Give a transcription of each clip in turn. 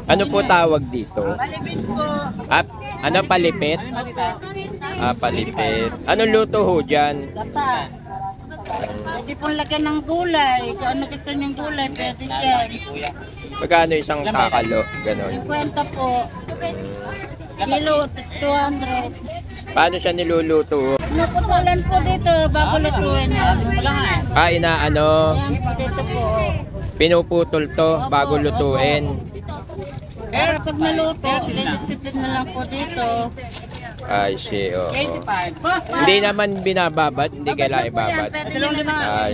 Ano po tawag dito? Palipit po. Ano palipit? Palipit. Anong luto ho dyan? Gata. Pwede pong lagyan ng gulay. Kung ano gusto niyong gulay, pwede yan. Magkano isang kakalo? Ganon. 50 po. Kilo, 200. Paano siya niluluto? Naputulan po dito bago lutuin yan. Inaano? Ayan po dito po. Pinuputol to bago lutuin. Pero pag naluto, lilitipid na lang po dito. I see, oo. Hindi naman binababad, hindi kailangan ibabad. Ay.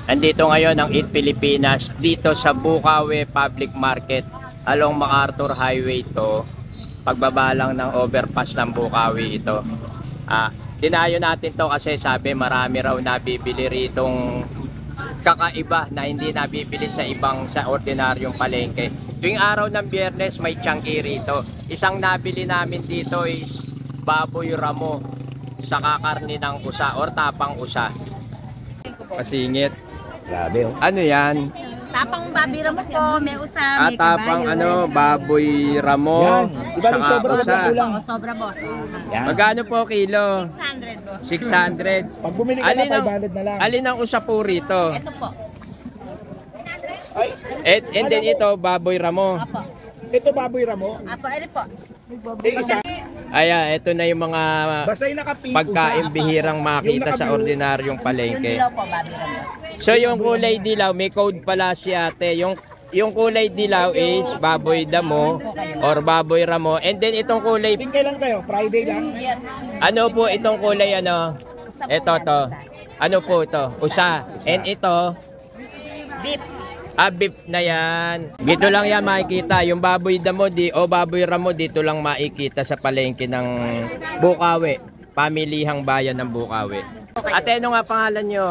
Andito ngayon ang Eat Pilipinas dito sa Bukawi Public Market along MacArthur Highway to. Pagbaba lang ng overpass ng Bukawi ito. Dinayo natin to kasi sabi marami raw nabibili ritong kakaiba na hindi nabibili sa ordinaryong palengke. Tuwing araw ng Biyernes may tiangki rito. Isang nabili namin dito is baboy ramo sa kakarni ng usa or tapang usa. Pasingit. Grabe oh. Ano yan? Tapang baboy ramo po, may usa, may Tapang baboy ramo Yan. Iba rin saka sobra usa. lang. Sobra boss. Yan. Magkano po kilo? 600 boss. 600. Pag bumili ka na 500 na lang. Alin ang usa po rito? Ito po. And then ito, baboy ramo. Apo. Ito baboy ramo. Apo, ito po. Isa. Ayan, ito na yung mga Basta yung nakapink pagkain usa. bihirang makita sa ordinaryong Yung palengke. dilaw po, baboy ramo. So yung kulay dilaw, may code pala si ate. Yung kulay dilaw is baboy damo or baboy ramo. And then itong kulay, Pink kailan kayo? Friday lang? ano po itong kulay ano? Usa po Ito yan, to. usa. Ano po ito? Usa. And ito, Beef. beef na yan. Dito lang yan makikita. Yung baboy damo o baboy ramo dito lang makikita sa palengke ng Bukawi. Pamilihang bayan ng Bukawi. Ate, ano nga pangalan nyo?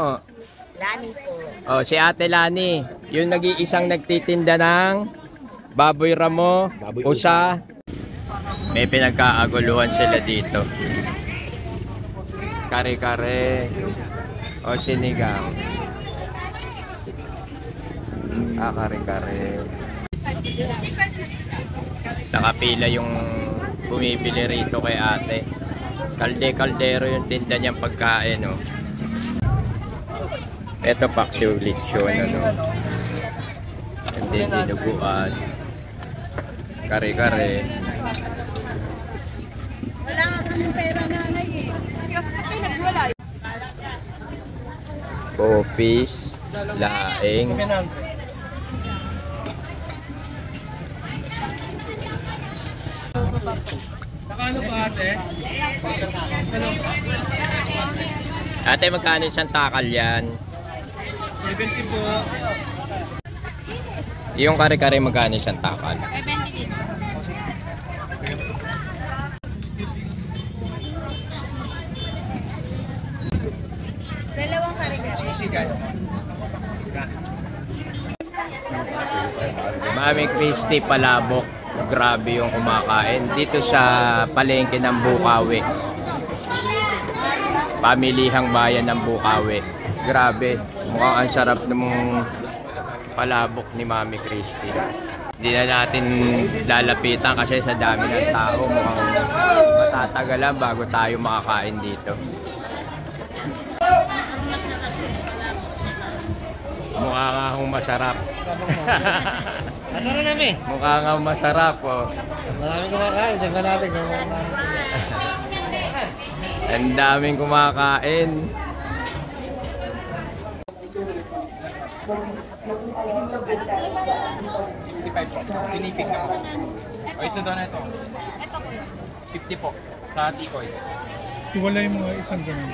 Lani po. Oh, si Ate Lani. Yung nag-iisang nagtitinda ng baboy ramo, Baboy usa. May pinagkaaguluhan sila dito. Kare-kare. O sinigang. Kare-kare. Nakapila yung bumibili rito kay ate. Kalde-kaldero yung tinda niyang pagkain, no. Ito paksiw lechon, ano. And then dinuguan. Kare-kare. Wala nga kami pera nanay eh. Popis, laing. Nakano ba ate? Ate, magkano isang takal yan? 70 po. Yung kare-kare magkano isang takal? 20 din. Dalawang karigas. Mami Christy Palabok. Grabe yung kumakain dito sa palengke ng Bukawi. Pamilihang bayan ng Bukawi. Grabe, mukhang ang sarap ng palabok ni Mami Christy. Hindi na natin lalapitan kasi sa dami ng tao. Mukhang matatagalan bago tayo makakain dito. Mukha nga akong masarap. Ano na namin? Mukha nga masarap, oh. Maraming kumakain. Tignan natin kung Ang daming kumakain. pinipig na po. O isa doon ito. 50 po. Sa tikoy. Wala yung mga isang ganun.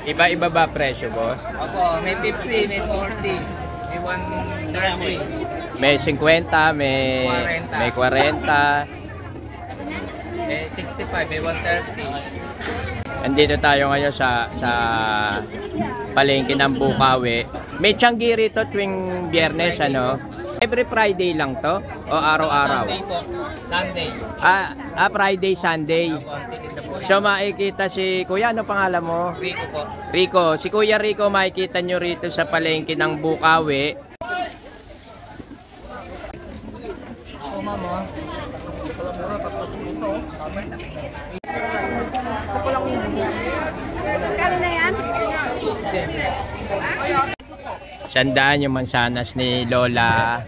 Iba-iba ba presyo, boss? Opo, may 50, may 40, may 130, May 50, may 40. may 65, may 130. Andito tayo ngayon sa palengke ng Bukawi. May tiyanggi rito tuwing Biyernes, ano? Every Friday lang to? O araw-araw? Sunday po. Sunday. Friday, Sunday. So makikita si Kuya, ano pangalan mo? Rico po. Rico. Si Kuya Rico makikita nyo rito sa palengke ng Bukawi. Sandaan yung mansanas ni Lola.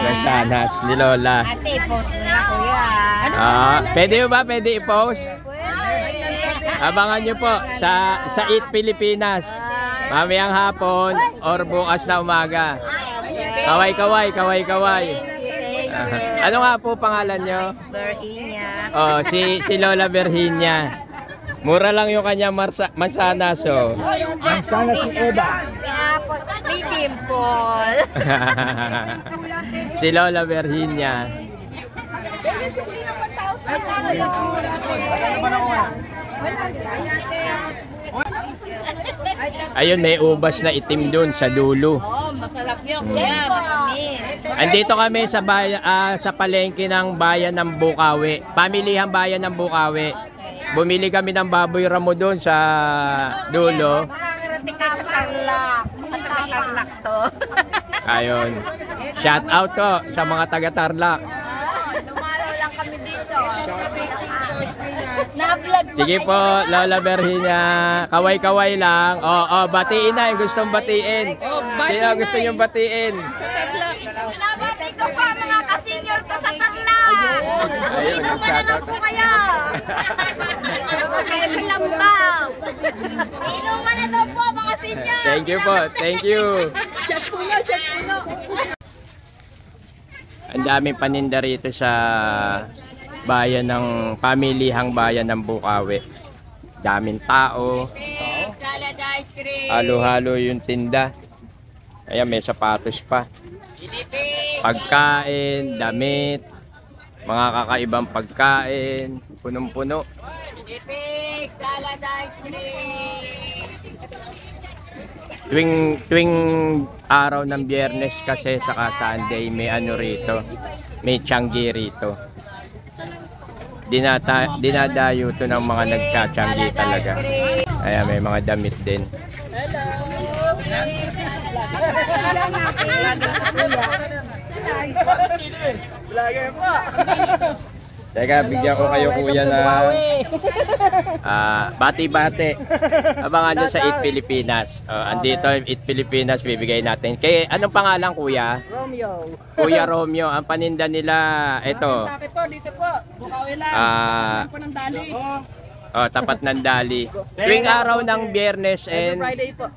Mansanas ni Lola. Ate, post na kuya. Pwede ba? Pwede i-post? Abangan nyo po sa Eat Pilipinas. Mamayang hapon or bukas na umaga. Kaway-kaway, kaway-kaway. Ano nga po pangalan nyo? Virginia. Oh, si Lola Virginia. Mura lang yung kanya mansanas, oh. Mansanas ni Eva. May dimple. Si Lola Virginia. Ayun, may ubas na itim dun sa dulo. Oh, masarap yun kuya. Marami. Andito kami sa sa palengke ng bayan ng Bukawi. Pamilihang bayan ng Bukawi. Bumili kami ng baboy ramo doon sa dulo. Makakarating ka sa Tarlac. Tarlac to. Ayun. Shout out to sa mga taga Tarlac. Dumalaw lang kami dito. Na-vlog pa Sige po, Lola Virginia. Kaway-kaway lang. Batiin na yung gustong batiin. Sino gusto niyong batiin? Binabati ko po mga ka-senior ko sa Tarlac. Ayun, Inuman na shout daw out. po kayo. Kayo sa Lambaw. Inuman na daw po mga senior. Thank you po. Thank you. Shot puno, shot puno. Ang daming paninda rito sa bayan ng pamilihang bayan ng Bukawi. Daming tao. Salad ice cream. Halo-halo yung tinda. Ayan, may sapatos pa. Pagkain, damit, mga kakaibang pagkain, punong-puno. Pinipig, salad ice cream. Tuwing araw ng Biyernes kasi saka Sunday may ano rito, may tiyanggi rito. Dinadayo to ng mga nagtsatiyanggi talaga. Ayan, may mga damit din. Teka, bigyan ko kayo kuya na bati-bati. Abangan nyo sa Eat Pilipinas. Andito Eat Pilipinas, bibigay natin. Kaya anong pangalan kuya? Romeo. Kuya Romeo. Ang paninda nila, ito. Dati po, dito po. Bukawi lang. Po ng dali. Tapat ng Dali. Tuwing araw ng Biyernes and Friday po.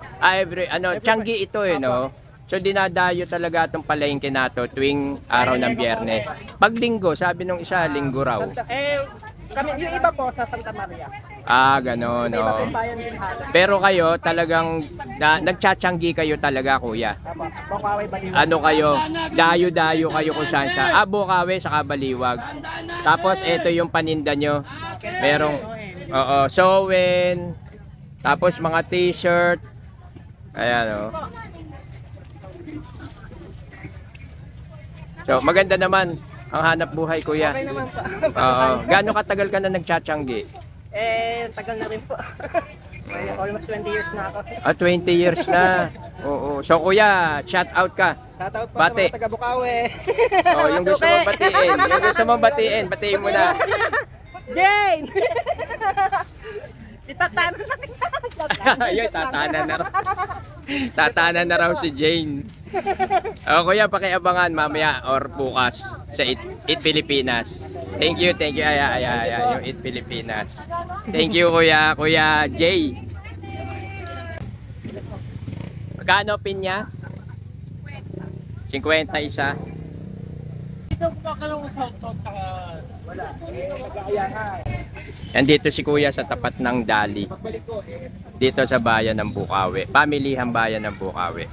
tiyanggi ito no. So dinadayo talaga itong palengke na to tuwing araw ng Biyernes. Pag linggo, sabi nung isa, linggo raw. Kami, yung iba po sa Santa Maria. Ganon, Iba no. pong bayan din halos. Pero kayo talagang nagtsatsyanggi kayo talaga, kuya. Apo, Bukawi, Baliwag. Ano kayo? Dayo-dayo kayo kung saan sa Bukawi sa Baliwag. Tapos ito yung paninda nyo. Merong sewen. Tapos mga t-shirt. Ayan, So maganda naman ang hanap buhay, kuya. Okay naman po. Gaano katagal ka na nagtsatsyanggi? Tagal na rin po. Almost 20 years na ako. 20 years na. Oo. So kuya, shout out ka. Shoutout po Bati. sa mga taga Bukawi. Yung gusto mong batiin. Yung gusto mong batiin, batiin mo na. Jane! Itatano na Ayun, tatanan na raw. Tatanan na raw si Jane. Kuya, pakiabangan mamaya or bukas sa Eat Pilipinas. Thank you. Yung Eat Pilipinas. Thank you, kuya. Kuya Jay. Magkano pinya? 51. Nandito si kuya sa tapat ng Dali. Dito sa bayan ng Bukawi. Pamilihang bayan ng Bukawi.